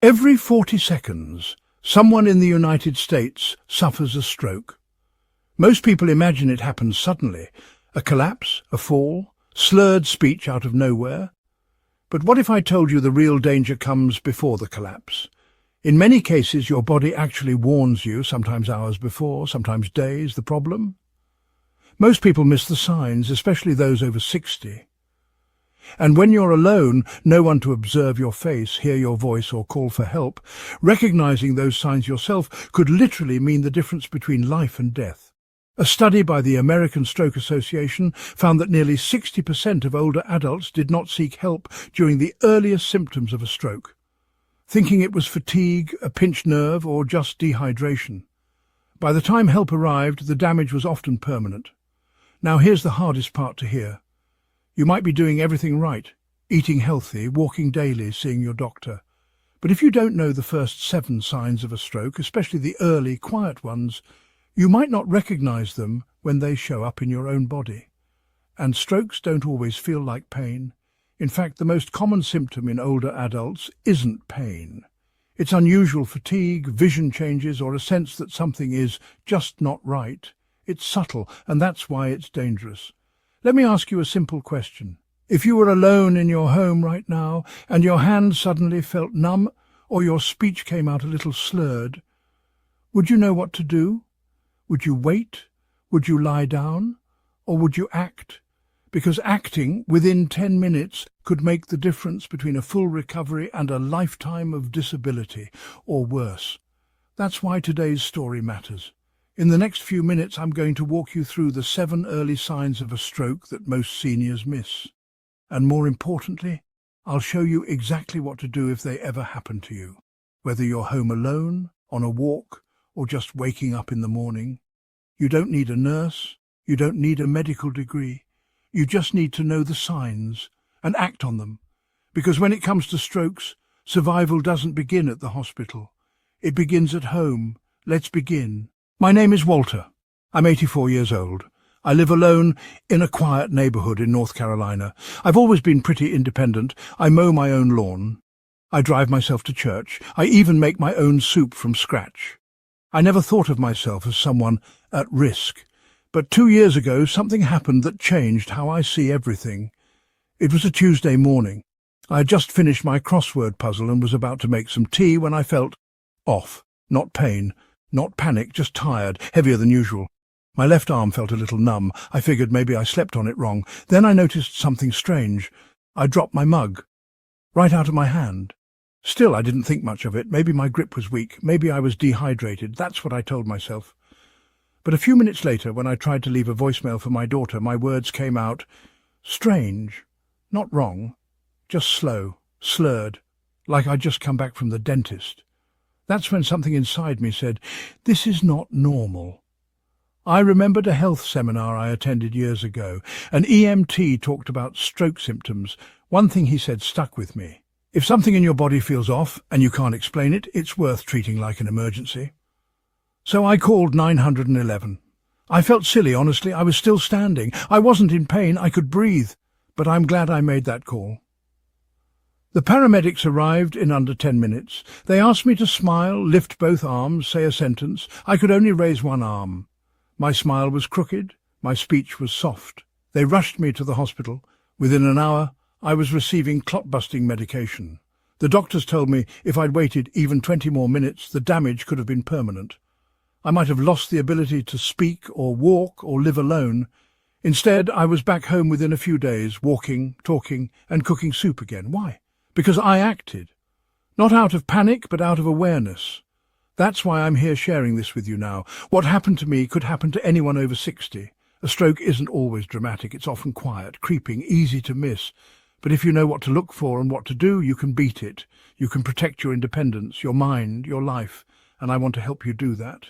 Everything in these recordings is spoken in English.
Every 40 seconds, someone in the United States suffers a stroke. Most people imagine it happens suddenly, a collapse, a fall, slurred speech out of nowhere. But what if I told you the real danger comes before the collapse? In many cases, your body actually warns you, sometimes hours before, sometimes days. The problem? Most people miss the signs, especially those over 60. And when you're alone, no one to observe your face, hear your voice or call for help, recognizing those signs yourself could literally mean the difference between life and death. A study by the American Stroke Association found that nearly 60% of older adults did not seek help during the earliest symptoms of a stroke, thinking it was fatigue, a pinched nerve, or just dehydration. By the time help arrived, the damage was often permanent. Now here's the hardest part to hear. You might be doing everything right, eating healthy, walking daily, seeing your doctor. But if you don't know the first 7 signs of a stroke, especially the early, quiet ones, you might not recognize them when they show up in your own body. And strokes don't always feel like pain. In fact, the most common symptom in older adults isn't pain. It's unusual fatigue, vision changes, or a sense that something is just not right. It's subtle, and that's why it's dangerous. Let me ask you a simple question. If you were alone in your home right now, and your hand suddenly felt numb, or your speech came out a little slurred, would you know what to do? Would you wait? Would you lie down? Or would you act? Because acting within 10 minutes could make the difference between a full recovery and a lifetime of disability, or worse. That's why today's story matters. In the next few minutes, I'm going to walk you through the 7 early signs of a stroke that most seniors miss. And more importantly, I'll show you exactly what to do if they ever happen to you. Whether you're home alone, on a walk, or just waking up in the morning. You don't need a nurse. You don't need a medical degree. You just need to know the signs and act on them. Because when it comes to strokes, survival doesn't begin at the hospital. It begins at home. Let's begin. My name is Walter. I'm 84 years old. I live alone in a quiet neighborhood in North Carolina. I've always been pretty independent. I mow my own lawn. I drive myself to church. I even make my own soup from scratch. I never thought of myself as someone at risk. But 2 years ago, something happened that changed how I see everything. It was a Tuesday morning. I had just finished my crossword puzzle and was about to make some tea when I felt off. Not pain. Not panic, just tired, heavier than usual. My left arm felt a little numb. I figured maybe I slept on it wrong. Then I noticed something strange. I dropped my mug, right out of my hand. Still, I didn't think much of it. Maybe my grip was weak. Maybe I was dehydrated. That's what I told myself. But a few minutes later, when I tried to leave a voicemail for my daughter, my words came out strange. Not wrong. Just slow, slurred, like I'd just come back from the dentist. That's when something inside me said, this is not normal. I remembered a health seminar I attended years ago. An EMT talked about stroke symptoms. One thing he said stuck with me. If something in your body feels off and you can't explain it, it's worth treating like an emergency. So I called 911. I felt silly, honestly. I was still standing. I wasn't in pain. I could breathe. But I'm glad I made that call. The paramedics arrived in under 10 minutes. They asked me to smile, lift both arms, say a sentence. I could only raise one arm. My smile was crooked. My speech was soft. They rushed me to the hospital. Within an hour, I was receiving clot-busting medication. The doctors told me if I'd waited even 20 more minutes, the damage could have been permanent. I might have lost the ability to speak or walk or live alone. Instead, I was back home within a few days, walking, talking, and cooking soup again. Why? Because I acted. Not out of panic, but out of awareness. That's why I'm here sharing this with you now. What happened to me could happen to anyone over 60. A stroke isn't always dramatic. It's often quiet, creeping, easy to miss. But if you know what to look for and what to do, you can beat it. You can protect your independence, your mind, your life. And I want to help you do that.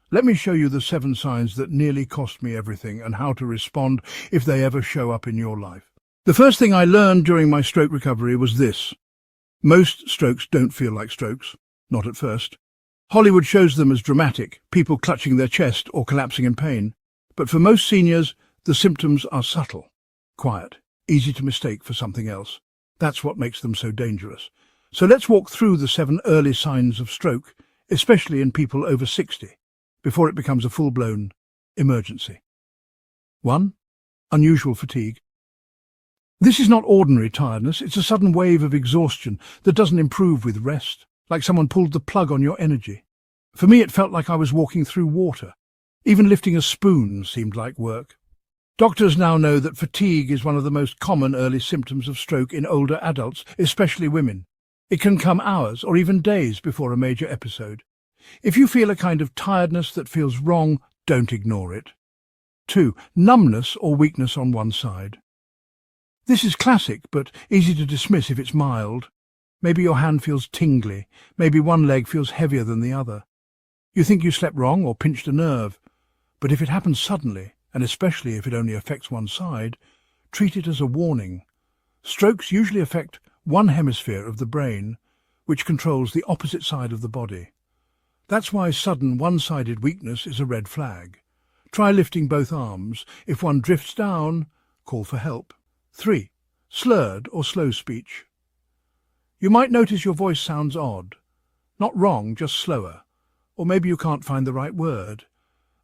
Let me show you the 7 signs that nearly cost me everything and how to respond if they ever show up in your life. The first thing I learned during my stroke recovery was this. Most strokes don't feel like strokes, not at first. Hollywood shows them as dramatic, people clutching their chest or collapsing in pain. But for most seniors, the symptoms are subtle, quiet, easy to mistake for something else. That's what makes them so dangerous. So let's walk through the 7 early signs of stroke, especially in people over 60, before it becomes a full-blown emergency. 1. Unusual fatigue. This is not ordinary tiredness, it's a sudden wave of exhaustion that doesn't improve with rest, like someone pulled the plug on your energy. For me, it felt like I was walking through water. Even lifting a spoon seemed like work. Doctors now know that fatigue is one of the most common early symptoms of stroke in older adults, especially women. It can come hours or even days before a major episode. If you feel a kind of tiredness that feels wrong, don't ignore it. 2. Numbness or weakness on one side. This is classic, but easy to dismiss if it's mild. Maybe your hand feels tingly, maybe one leg feels heavier than the other. You think you slept wrong or pinched a nerve, but if it happens suddenly, and especially if it only affects one side, treat it as a warning. Strokes usually affect one hemisphere of the brain, which controls the opposite side of the body. That's why sudden one-sided weakness is a red flag. Try lifting both arms. If one drifts down, call for help. 3. Slurred or slow speech. You might notice your voice sounds odd. Not wrong, just slower. Or maybe you can't find the right word.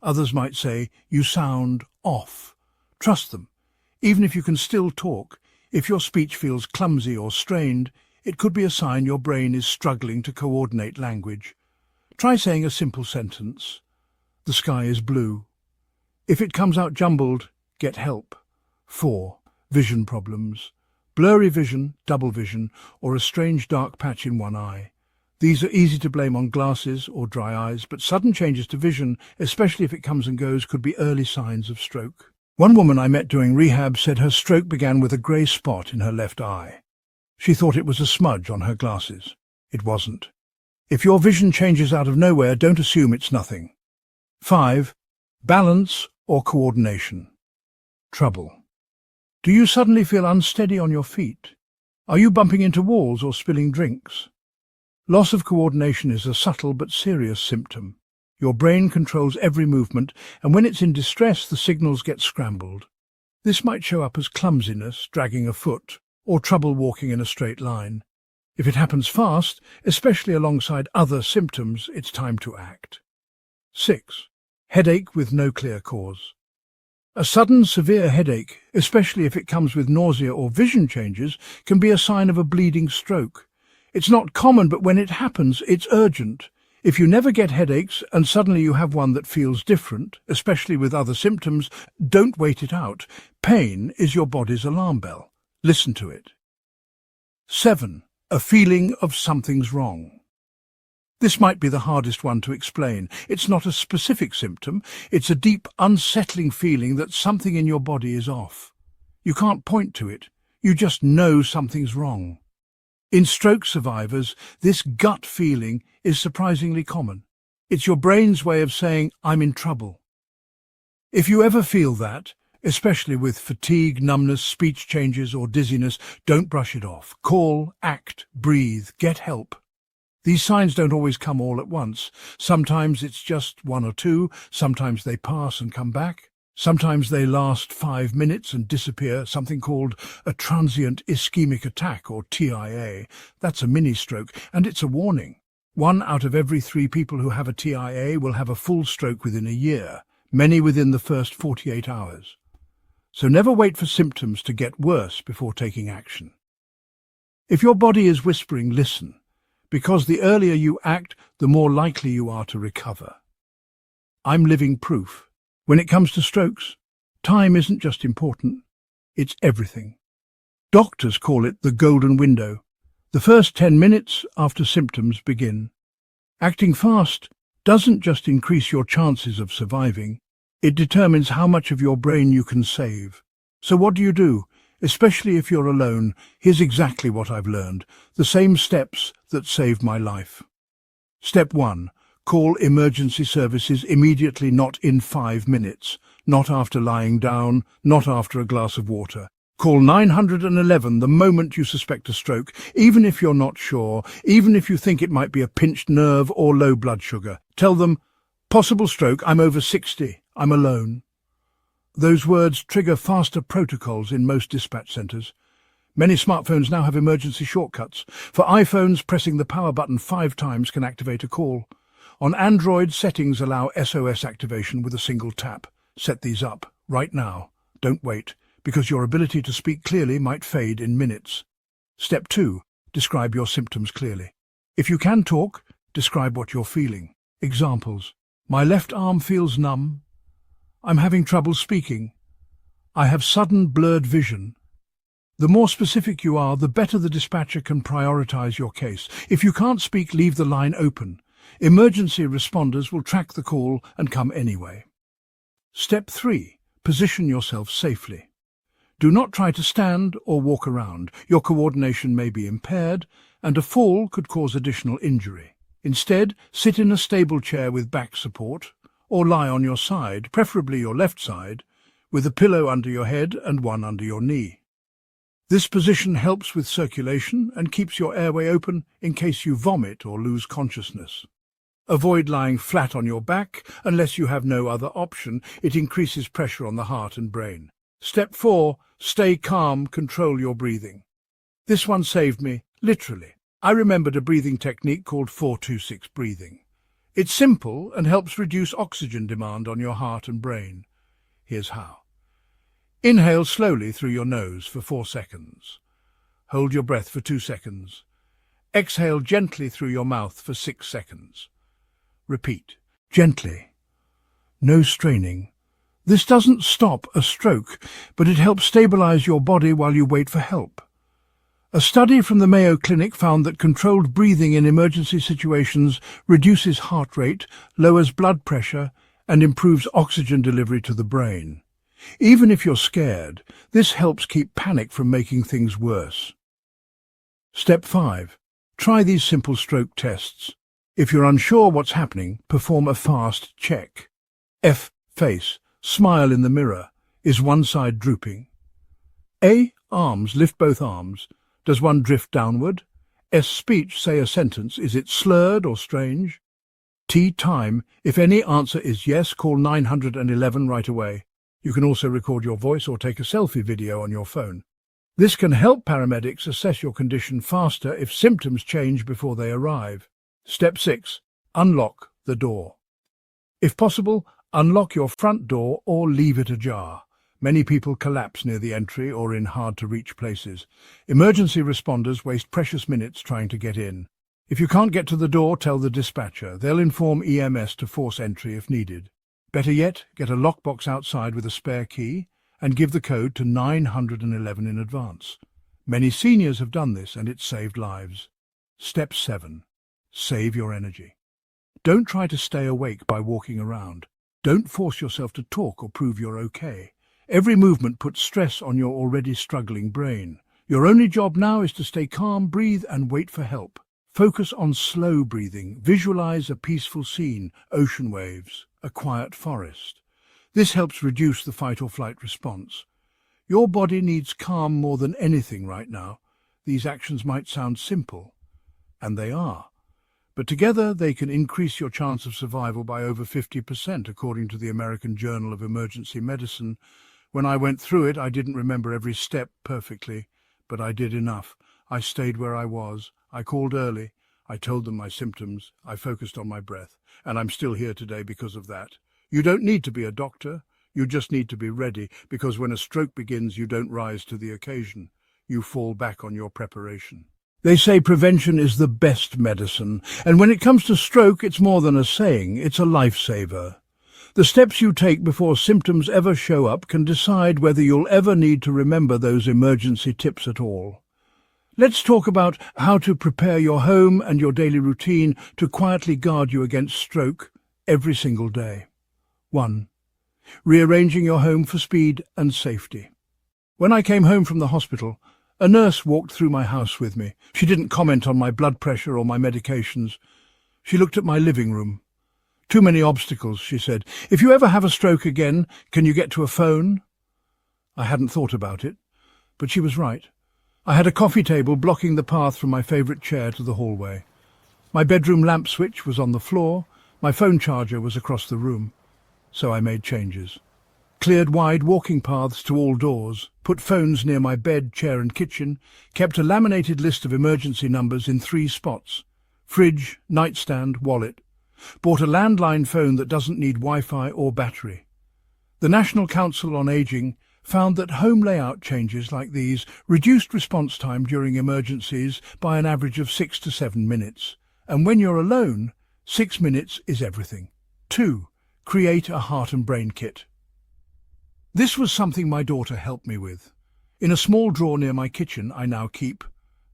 Others might say, you sound off. Trust them. Even if you can still talk, if your speech feels clumsy or strained, it could be a sign your brain is struggling to coordinate language. Try saying a simple sentence. The sky is blue. If it comes out jumbled, get help. 4. Vision problems. Blurry vision, double vision, or a strange dark patch in one eye. These are easy to blame on glasses or dry eyes, but sudden changes to vision, especially if it comes and goes, could be early signs of stroke. One woman I met during rehab said her stroke began with a grey spot in her left eye. She thought it was a smudge on her glasses. It wasn't. If your vision changes out of nowhere, don't assume it's nothing. 5. Balance or coordination. Trouble. Do you suddenly feel unsteady on your feet? Are you bumping into walls or spilling drinks? Loss of coordination is a subtle but serious symptom. Your brain controls every movement, and when it's in distress, the signals get scrambled. This might show up as clumsiness, dragging a foot, or trouble walking in a straight line. If it happens fast, especially alongside other symptoms, it's time to act. 6. Headache with no clear cause. A sudden severe headache, especially if it comes with nausea or vision changes, can be a sign of a bleeding stroke. It's not common, but when it happens, it's urgent. If you never get headaches and suddenly you have one that feels different, especially with other symptoms, don't wait it out. Pain is your body's alarm bell. Listen to it. 7. A feeling of something's wrong. This might be the hardest one to explain. It's not a specific symptom. It's a deep, unsettling feeling that something in your body is off. You can't point to it. You just know something's wrong. In stroke survivors, this gut feeling is surprisingly common. It's your brain's way of saying, I'm in trouble. If you ever feel that, especially with fatigue, numbness, speech changes or dizziness, don't brush it off. Call, act, breathe, get help. These signs don't always come all at once. Sometimes it's just 1 or 2, sometimes they pass and come back. Sometimes they last 5 minutes and disappear, something called a transient ischemic attack, or TIA. That's a mini-stroke, and it's a warning. 1 out of every 3 people who have a TIA will have a full stroke within a year, many within the first 48 hours. So never wait for symptoms to get worse before taking action. If your body is whispering, listen, because the earlier you act, the more likely you are to recover. I'm living proof. When it comes to strokes, time isn't just important, it's everything. Doctors call it the golden window, the first 10 minutes after symptoms begin. Acting fast doesn't just increase your chances of surviving, it determines how much of your brain you can save. So what do? Especially if you're alone, here's exactly what I've learned, the same steps that saved my life. Step 1. Call emergency services immediately, not in 5 minutes, not after lying down, not after a glass of water. Call 911 the moment you suspect a stroke, even if you're not sure, even if you think it might be a pinched nerve or low blood sugar. Tell them, possible stroke, I'm over 60, I'm alone. Those words trigger faster protocols in most dispatch centres. Many smartphones now have emergency shortcuts. For iPhones, pressing the power button 5 times can activate a call. On Android, settings allow SOS activation with a single tap. Set these up right now. Don't wait, because your ability to speak clearly might fade in minutes. Step 2. Describe your symptoms clearly. If you can talk, describe what you're feeling. Examples. My left arm feels numb. I'm having trouble speaking. I have sudden blurred vision. The more specific you are, the better the dispatcher can prioritize your case. If you can't speak, leave the line open. Emergency responders will track the call and come anyway. Step 3. Position yourself safely. Do not try to stand or walk around. Your coordination may be impaired, and a fall could cause additional injury. Instead, sit in a stable chair with back support, or lie on your side, preferably your left side, with a pillow under your head and one under your knee. This position helps with circulation and keeps your airway open in case you vomit or lose consciousness. Avoid lying flat on your back unless you have no other option. It increases pressure on the heart and brain. Step 4. Stay calm, control your breathing. This one saved me, literally. I remembered a breathing technique called 4-2-6 breathing. It's simple and helps reduce oxygen demand on your heart and brain. Here's how. Inhale slowly through your nose for 4 seconds. Hold your breath for 2 seconds. Exhale gently through your mouth for 6 seconds. Repeat, gently. No straining. This doesn't stop a stroke, but it helps stabilize your body while you wait for help. A study from the Mayo Clinic found that controlled breathing in emergency situations reduces heart rate, lowers blood pressure, and improves oxygen delivery to the brain. Even if you're scared, this helps keep panic from making things worse. Step 5. Try these simple stroke tests. If you're unsure what's happening, perform a fast check. F. Face. Smile in the mirror. Is one side drooping? A. Arms. Lift both arms. Does one drift downward? S. Speech. Say a sentence. Is it slurred or strange? T. Time. If any answer is yes, call 911 right away. You can also record your voice or take a selfie video on your phone. This can help paramedics assess your condition faster if symptoms change before they arrive. Step 6. Unlock the door. If possible, unlock your front door or leave it ajar. Many people collapse near the entry or in hard-to-reach places. Emergency responders waste precious minutes trying to get in. If you can't get to the door, tell the dispatcher. They'll inform EMS to force entry if needed. Better yet, get a lockbox outside with a spare key and give the code to 911 in advance. Many seniors have done this and it's saved lives. Step 7. Save your energy. Don't try to stay awake by walking around. Don't force yourself to talk or prove you're okay. Every movement puts stress on your already struggling brain. Your only job now is to stay calm, breathe, and wait for help. Focus on slow breathing. Visualize a peaceful scene, ocean waves, a quiet forest. This helps reduce the fight-or-flight response. Your body needs calm more than anything right now. These actions might sound simple, and they are. But together they can increase your chance of survival by over 50%, according to the American Journal of Emergency Medicine. When I went through it, I didn't remember every step perfectly, but I did enough. I stayed where I was. I called early. I told them my symptoms. I focused on my breath. And I'm still here today because of that. You don't need to be a doctor. You just need to be ready, because when a stroke begins, you don't rise to the occasion. You fall back on your preparation. They say prevention is the best medicine, and when it comes to stroke, it's more than a saying, it's a lifesaver. The steps you take before symptoms ever show up can decide whether you'll ever need to remember those emergency tips at all. Let's talk about how to prepare your home and your daily routine to quietly guard you against stroke every single day. 1. Rearranging your home for speed and safety. When I came home from the hospital, a nurse walked through my house with me. She didn't comment on my blood pressure or my medications. She looked at my living room. Too many obstacles, she said. If you ever have a stroke again, can you get to a phone? I hadn't thought about it, but she was right. I had a coffee table blocking the path from my favourite chair to the hallway. My bedroom lamp switch was on the floor. My phone charger was across the room. So I made changes. cleared wide walking paths to all doors, put phones near my bed, chair and kitchen, kept a laminated list of emergency numbers in 3 spots: fridge, nightstand, wallet. Bought a landline phone that doesn't need Wi-Fi or battery. The National Council on Aging found that home layout changes like these reduced response time during emergencies by an average of 6 to 7 minutes. And when you're alone, 6 minutes is everything. 2. Create a heart and brain kit. This was something my daughter helped me with. In a small drawer near my kitchen I now keep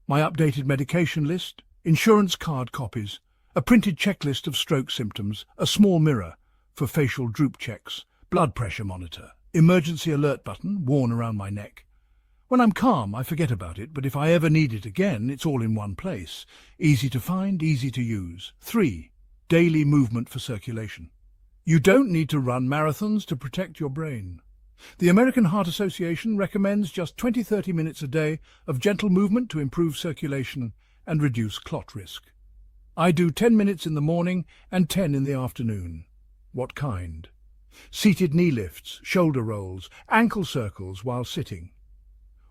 my updated medication list, insurance card copies, a printed checklist of stroke symptoms, a small mirror for facial droop checks, blood pressure monitor, emergency alert button worn around my neck. When I'm calm, I forget about it, but if I ever need it again, it's all in one place. Easy to find, easy to use. 3. Daily movement for circulation. You don't need to run marathons to protect your brain. The American Heart Association recommends just 20-30 minutes a day of gentle movement to improve circulation and reduce clot risk. I do 10 minutes in the morning and 10 in the afternoon. What kind? Seated knee lifts, shoulder rolls, ankle circles while sitting.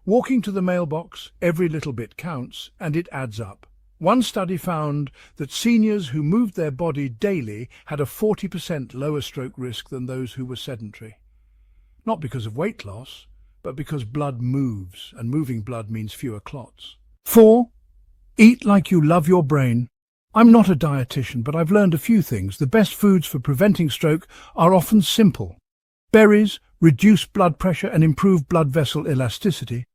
Walking to the mailbox, every little bit counts, and it adds up. One study found that seniors who moved their body daily had a 40% lower stroke risk than those who were sedentary. Not because of weight loss, but because blood moves, and moving blood means fewer clots. 4. Eat like you love your brain. I'm not a dietitian, but I've learned a few things. The best foods for preventing stroke are often simple. Berries reduce blood pressure and improve blood vessel elasticity.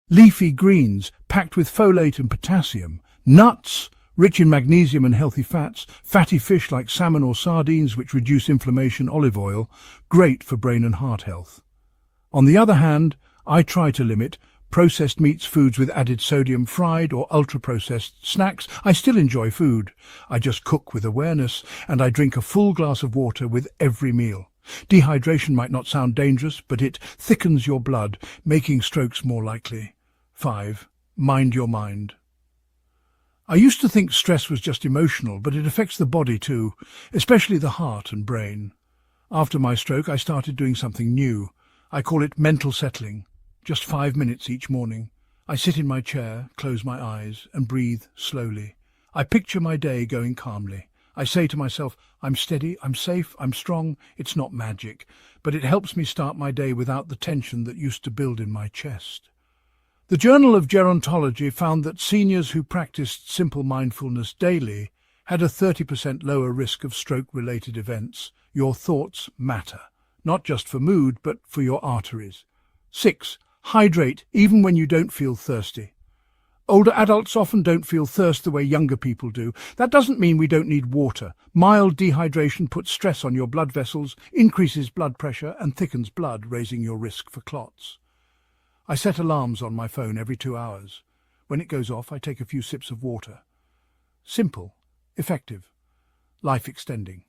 Leafy greens, packed with folate and potassium. Nuts, rich in magnesium and healthy fats. Fatty fish like salmon or sardines, which reduce inflammation. Olive oil, great for brain and heart health. On the other hand, I try to limit processed meats, foods with added sodium, fried or ultra-processed snacks. I still enjoy food. I just cook with awareness, and I drink a full glass of water with every meal. Dehydration might not sound dangerous, but it thickens your blood, making strokes more likely. 5. Mind your mind. I used to think stress was just emotional, but it affects the body too, especially the heart and brain. After my stroke, I started doing something new. I call it mental settling. Just 5 minutes each morning. I sit in my chair, close my eyes, and breathe slowly. I picture my day going calmly. I say to myself, I'm steady, I'm safe, I'm strong. It's not magic, but it helps me start my day without the tension that used to build in my chest. The Journal of Gerontology found that seniors who practiced simple mindfulness daily had a 30% lower risk of stroke-related events. Your thoughts matter, not just for mood, but for your arteries. 6. Hydrate even when you don't feel thirsty. Older adults often don't feel thirst the way younger people do. That doesn't mean we don't need water. Mild dehydration puts stress on your blood vessels, increases blood pressure, and thickens blood, raising your risk for clots. I set alarms on my phone every 2 hours. When it goes off, I take a few sips of water. Simple, effective, life-extending.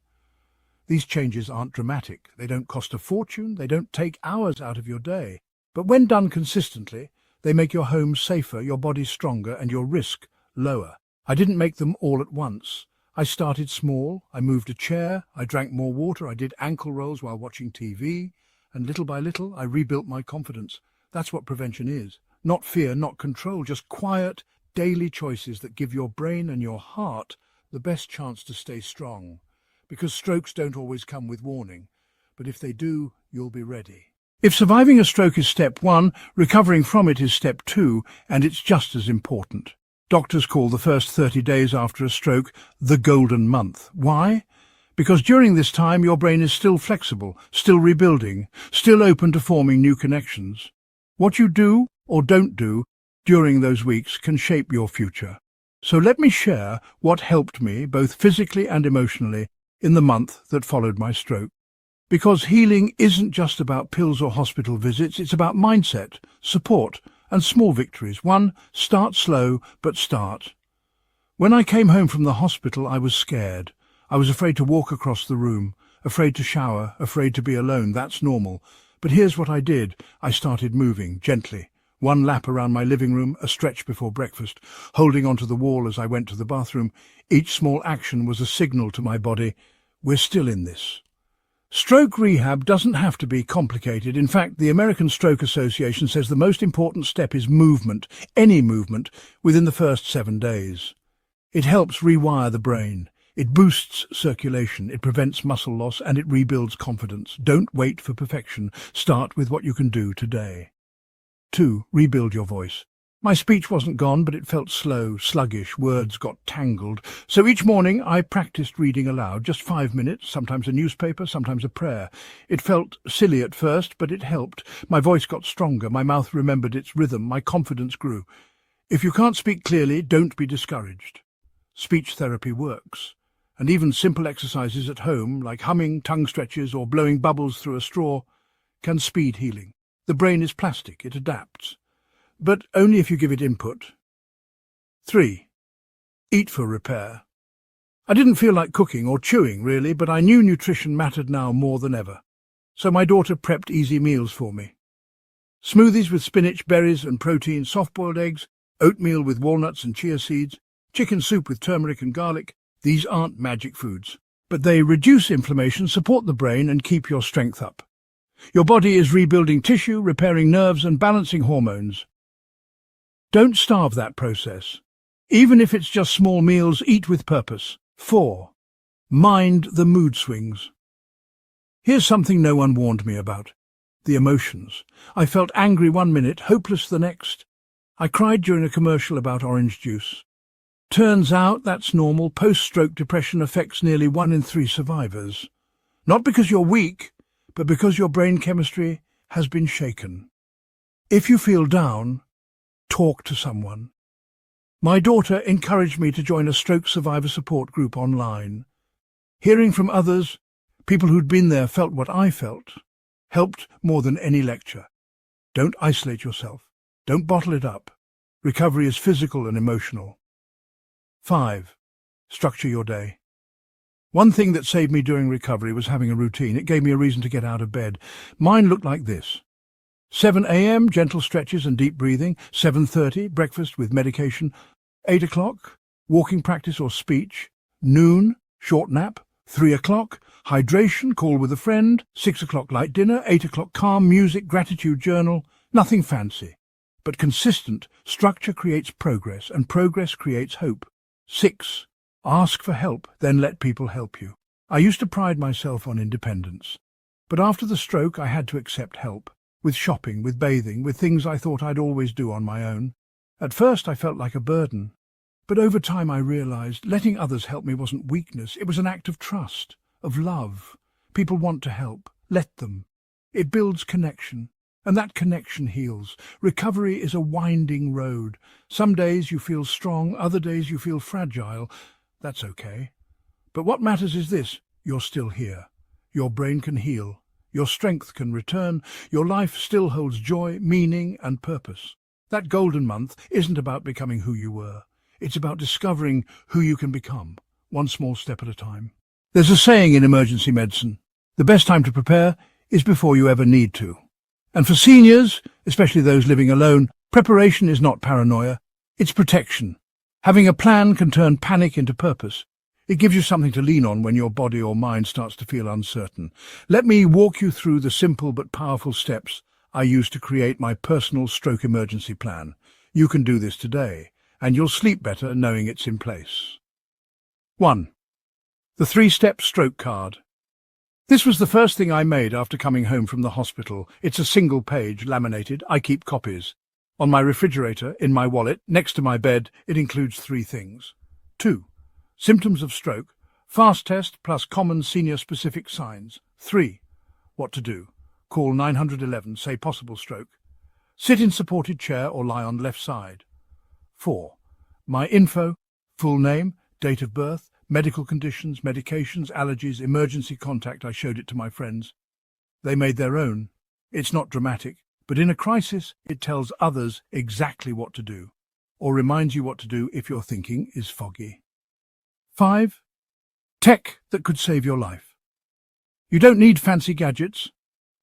These changes aren't dramatic. They don't cost a fortune. They don't take hours out of your day. But when done consistently, they make your home safer, your body stronger, and your risk lower. I didn't make them all at once. I started small. I moved a chair. I drank more water. I did ankle rolls while watching TV. And little by little, I rebuilt my confidence. That's what prevention is. Not fear, not control, just quiet, daily choices that give your brain and your heart the best chance to stay strong. Because strokes don't always come with warning. But if they do, you'll be ready. If surviving a stroke is step 1, recovering from it is step 2, and it's just as important. Doctors call the first 30 days after a stroke the golden month. Why? Because during this time your brain is still flexible, still rebuilding, still open to forming new connections. What you do or don't do during those weeks can shape your future. So let me share what helped me, both physically and emotionally, in the month that followed my stroke. Because healing isn't just about pills or hospital visits, it's about mindset, support, and small victories. 1, start slow, but start. When I came home from the hospital, I was scared. I was afraid to walk across the room, afraid to shower, afraid to be alone. That's normal. But here's what I did. I started moving, gently. 1 lap around my living room, a stretch before breakfast, holding onto the wall as I went to the bathroom. Each small action was a signal to my body, we're still in this. Stroke rehab doesn't have to be complicated. In fact, the American Stroke Association says the most important step is movement, any movement, within the first 7 days. It helps rewire the brain. It boosts circulation, it prevents muscle loss, and it rebuilds confidence. Don't wait for perfection. Start with what you can do today. 2. Rebuild your voice. My speech wasn't gone, but it felt slow, sluggish, words got tangled. So each morning I practiced reading aloud, just 5 minutes, sometimes a newspaper, sometimes a prayer. It felt silly at first, but it helped. My voice got stronger, my mouth remembered its rhythm, my confidence grew. If you can't speak clearly, don't be discouraged. Speech therapy works. And even simple exercises at home, like humming, tongue stretches, or blowing bubbles through a straw, can speed healing. The brain is plastic, it adapts. But only if you give it input. 3. Eat for repair. I didn't feel like cooking or chewing, really, but I knew nutrition mattered now more than ever. So my daughter prepped easy meals for me. Smoothies with spinach, berries and protein, soft-boiled eggs, oatmeal with walnuts and chia seeds, chicken soup with turmeric and garlic. These aren't magic foods, but they reduce inflammation, support the brain, and keep your strength up. Your body is rebuilding tissue, repairing nerves, and balancing hormones. Don't starve that process. Even if it's just small meals, eat with purpose. 4. Mind the mood swings. Here's something no one warned me about. The emotions. I felt angry one minute, hopeless the next. I cried during a commercial about orange juice. Turns out that's normal. Post-stroke depression affects nearly 1 in 3 survivors. Not because you're weak, but because your brain chemistry has been shaken. If you feel down, talk to someone. My daughter encouraged me to join a stroke survivor support group online. Hearing from others, people who'd been there, felt what I felt, helped more than any lecture. Don't isolate yourself. Don't bottle it up. Recovery is physical and emotional. 5. Structure your day. One thing that saved me during recovery was having a routine. It gave me a reason to get out of bed. Mine looked like this. 7 a.m, gentle stretches and deep breathing. 7:30, breakfast with medication. 8 o'clock, walking practice or speech. Noon, short nap. 3 o'clock, hydration, call with a friend. 6 o'clock, light dinner. 8 o'clock, calm, music, gratitude journal. Nothing fancy, but consistent. Structure creates progress, and progress creates hope. 6. Ask for help, then let people help you. I used to pride myself on independence, but after the stroke I had to accept help. With shopping, with bathing, with things I thought I'd always do on my own. At first I felt like a burden, but over time I realized letting others help me wasn't weakness, it was an act of trust, of love. People want to help, let them. It builds connection, and that connection heals. Recovery is a winding road. Some days you feel strong, other days you feel fragile. That's okay. But what matters is this: you're still here. Your brain can heal. Your strength can return. Your life still holds joy, meaning, and purpose. That golden month isn't about becoming who you were. It's about discovering who you can become, one small step at a time. There's a saying in emergency medicine: the best time to prepare is before you ever need to. And for seniors, especially those living alone, preparation is not paranoia, it's protection. Having a plan can turn panic into purpose. It gives you something to lean on when your body or mind starts to feel uncertain. Let me walk you through the simple but powerful steps I used to create my personal stroke emergency plan. You can do this today, and you'll sleep better knowing it's in place. 1. The 3-step stroke card. This was the first thing I made after coming home from the hospital. It's a single page, laminated. I keep copies. On my refrigerator, in my wallet, next to my bed, it includes 3 things. 2. Symptoms of stroke, fast test plus common senior-specific signs. 3. What to do. Call 911, say possible stroke. Sit in supported chair or lie on left side. 4. My info, full name, date of birth, medical conditions, medications, allergies, emergency contact. I showed it to my friends. They made their own. It's not dramatic, but in a crisis, it tells others exactly what to do, or reminds you what to do if your thinking is foggy. 5. Tech that could save your life. You don't need fancy gadgets,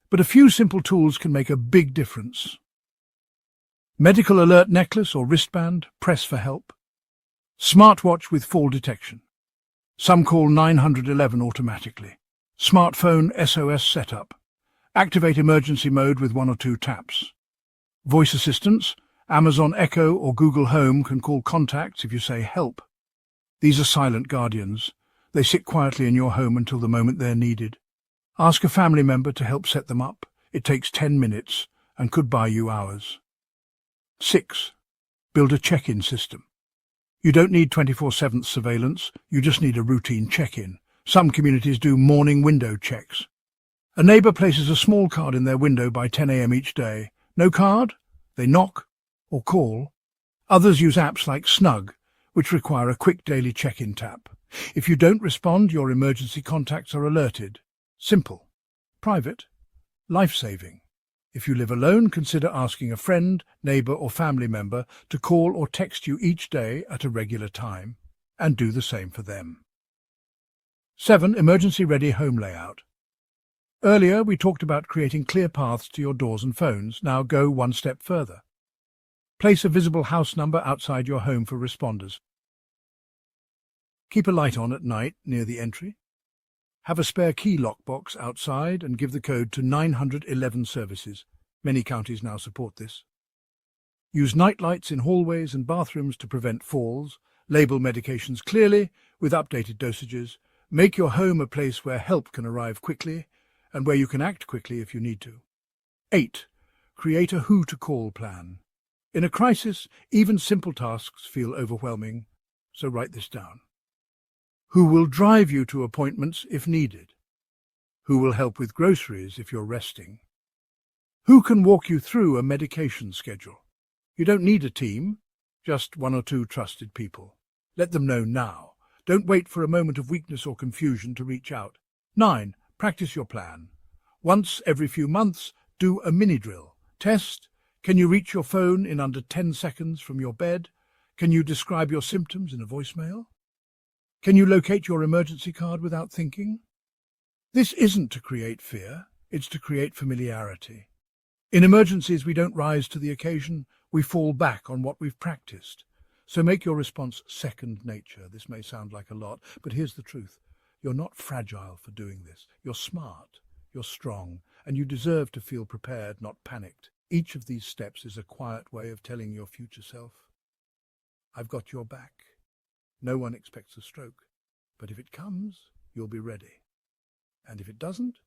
but a few simple tools can make a big difference. Medical alert necklace or wristband, press for help. Smartwatch with fall detection. Some call 911 automatically. Smartphone SOS setup. Activate emergency mode with 1 or 2 taps. Voice assistants. Amazon Echo or Google Home can call contacts if you say help. These are silent guardians. They sit quietly in your home until the moment they're needed. Ask a family member to help set them up. It takes 10 minutes and could buy you hours. 6. Build a check-in system. You don't need 24/7 surveillance, you just need a routine check-in. Some communities do morning window checks. A neighbour places a small card in their window by 10 a.m. each day. No card? They knock or call. Others use apps like Snug, which require a quick daily check-in tap. If you don't respond, your emergency contacts are alerted. Simple, private, life-saving. If you live alone, consider asking a friend, neighbour or family member to call or text you each day at a regular time, and do the same for them. 7. Emergency-ready home layout. Earlier, we talked about creating clear paths to your doors and phones. Now go one step further. Place a visible house number outside your home for responders. Keep a light on at night near the entry. Have a spare key lockbox outside and give the code to 911 services. Many counties now support this. Use night lights in hallways and bathrooms to prevent falls. Label medications clearly with updated dosages. Make your home a place where help can arrive quickly and where you can act quickly if you need to. 8. Create a who to call plan. In a crisis, even simple tasks feel overwhelming, so write this down. Who will drive you to appointments if needed? Who will help with groceries if you're resting? Who can walk you through a medication schedule? You don't need a team, just 1 or 2 trusted people. Let them know now. Don't wait for a moment of weakness or confusion to reach out. 9. Practice your plan. Once every few months, do a mini drill. Test. Can you reach your phone in under 10 seconds from your bed? Can you describe your symptoms in a voicemail? Can you locate your emergency card without thinking? This isn't to create fear, it's to create familiarity. In emergencies, we don't rise to the occasion, we fall back on what we've practiced. So make your response second nature. This may sound like a lot, but here's the truth. You're not fragile for doing this. You're smart, you're strong, and you deserve to feel prepared, not panicked. Each of these steps is a quiet way of telling your future self, I've got your back. No one expects a stroke, but if it comes, you'll be ready. And if it doesn't,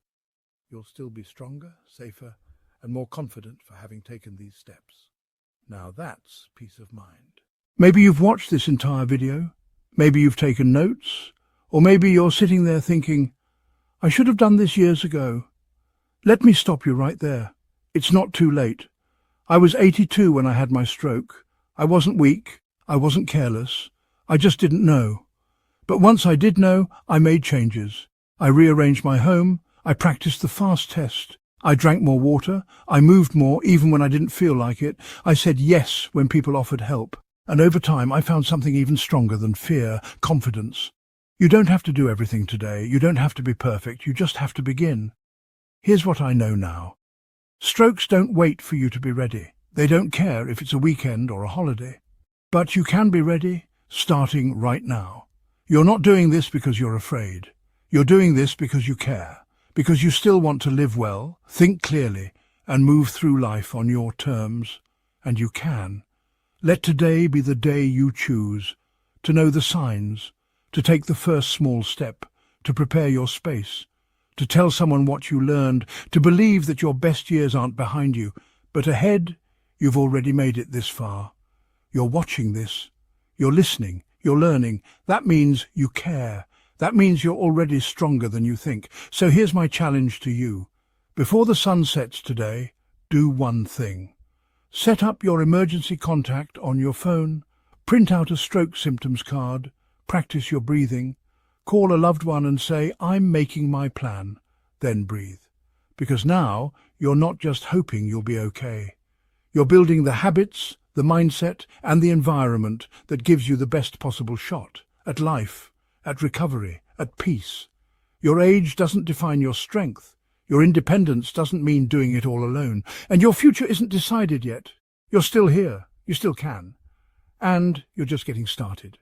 you'll still be stronger, safer, and more confident for having taken these steps. Now that's peace of mind. Maybe you've watched this entire video, maybe you've taken notes, or maybe you're sitting there thinking, I should have done this years ago. Let me stop you right there. It's not too late. I was 82 when I had my stroke. I wasn't weak, I wasn't careless. I just didn't know. But once I did know, I made changes. I rearranged my home, I practiced the fast test. I drank more water, I moved more even when I didn't feel like it. I said yes when people offered help. And over time I found something even stronger than fear, confidence. You don't have to do everything today, you don't have to be perfect, you just have to begin. Here's what I know now. Strokes don't wait for you to be ready. They don't care if it's a weekend or a holiday. But you can be ready, starting right now. You're not doing this because you're afraid. You're doing this because you care, because you still want to live well, think clearly, and move through life on your terms. And you can. Let today be the day you choose, to know the signs, to take the first small step, to prepare your space, to tell someone what you learned, to believe that your best years aren't behind you, but ahead, you've already made it this far. You're watching this. You're listening, you're learning. That means you care. That means you're already stronger than you think. So here's my challenge to you. Before the sun sets today, do one thing. Set up your emergency contact on your phone, print out a stroke symptoms card, practice your breathing, call a loved one and say, I'm making my plan, then breathe. Because now you're not just hoping you'll be okay. You're building the habits, the mindset and the environment that gives you the best possible shot at life, at recovery, at peace. Your age doesn't define your strength. Your independence doesn't mean doing it all alone. And your future isn't decided yet. You're still here. You still can. And you're just getting started.